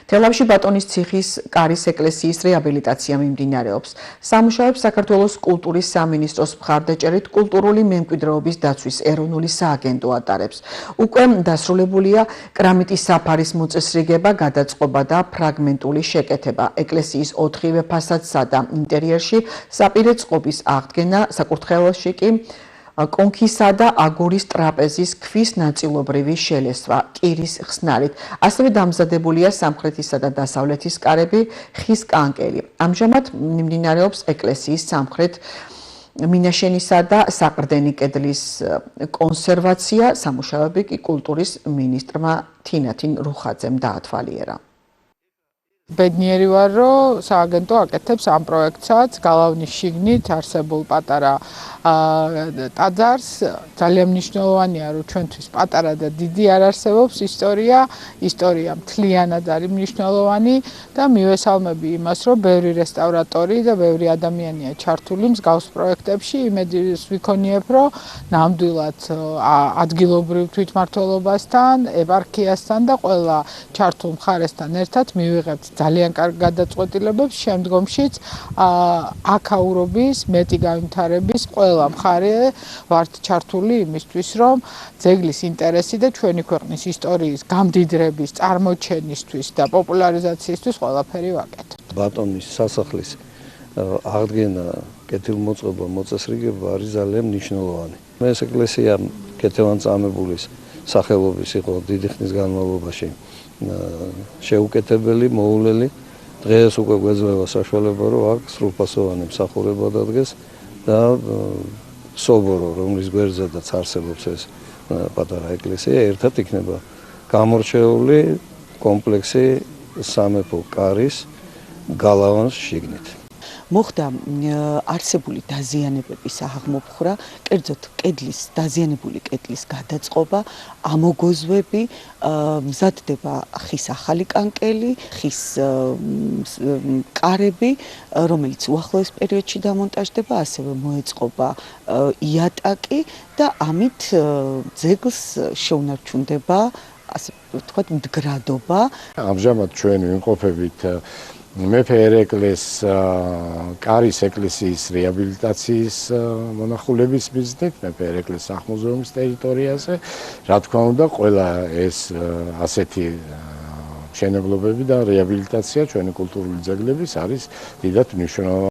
თელავში ბატონის ციხის კარის ეკლესიის რეაბილიტაცია მიმდინარეობს. სამუშაოებს საქართველოს კულტურის სამინისტროს მხარდაჭერით კულტურული მემკვიდრეობის დაცვის ეროვნული სააგენტო ატარებს. უკვე დასრულებულია კრამიტის საფარის მოწესრიგება, გადაწყობა და ფრაგმენტული შეკეთება. ეკლესიის 4-ვე ფასადსა და ინტერიერში საპირე წყობის აღდგენა, საკურთხეველში კი კონქისა და აგურის ტრაპეზის ქვის ნაწილობრივი შელესვა კირის ხსნარით. ასევე დამზადებულია სამხრეთისა და დასავლეთის კარები, ხის კანკელი. ამჟამად მიმდინარეობს ეკლესიის სამხრეთ მინაშენისა და საყრდენი კედლის კონსერვაცია. სამუშაოები კი კულტურის მინისტრმა თინათინ რუხაძემ დაათვალიერა. ბედნიერი ვარ, რომ სააგენტო აკეთებს ამ პროექტსაც გალავნის შიგნით არსებულ პატარა ტაძარს. ძალიან მნიშვნელოვანია, რომ ჩვენთვის პატარა და დიდი არ არსებობს ისტორია მთლიანად არის მნიშვნელოვანი და მივესალმები იმას, რომ ბევრი რესტავრატორი და ბევრი ადამიანია ჩართული მსგავს პროექტებში. იმედს ვიქონიებ, რომ ნამდვილად ადგილობრივ თვითმმართველობასთან, ეპარქიასთან და ყველა ჩართულ მხარესთან ერთად მივიღებთ ძალიან კარგ გადაწყვეტილებებს. შემდგომშიც აქაურობის, მეტი განვითარების ყველა მხარე ვართ ჩართული იმისთვის, რომ ძეგლის ინტერესი და ჩვენი ქვეყნის ისტორიის გამდიდრების, წარმოჩენისთვის და პოპულარიზაციისთვის ყველაფერი ვაკეთებთ. ბატონის სასახლის აღდგენა, კეთილმოწყობა, მოწესრიგება არის ძალიან მნიშვნელოვანი. ეს ეკლესია კეთილმოწყობლის სახელობის იყო დიდი ხნის განმავლობაში შეუკეთებელი, მოულელი. დღეს უკვე გვეძლევა საშუალება, რომ აქ სრულფასოვანი მსახურება დადგეს და სობორო, რომლის გვერდზედაც არსებობს ეს პატარა ეკლესია, ერთად იქნება გამორჩეული კომპლექსი სამეფო კარის გალავნის შიგნით. მოხდა არსებული დაზიანებების აღმოფხვრა, კერძოდ დაზიანებული კედლის გადაწყობა, ამოგოზვები, მზადდება ხის ახალი კანკელი, ხის კარები, რომელიც უახლოეს პერიოდში დამონტაჟდება, ასევე მოეწყობა იატაკი და ამით ძეგლს შეუნარჩუნდება, ასე ვთქვათ, მდგრადობა. ამჟამად ჩვენ ვიმყოფებით მეფე ერეკლეს კარის ეკლესიის რეაბილიტაციის მონახულების მიზნით მეფე ერეკლეს სახლ-მუზეუმის ტერიტორიაზე. რა თქმა უნდა, ყველა ეს ასეთი მშენებლობები და რეაბილიტაცია ჩვენი კულტურული ძეგლების არის დიდად მნიშვნელოვანი.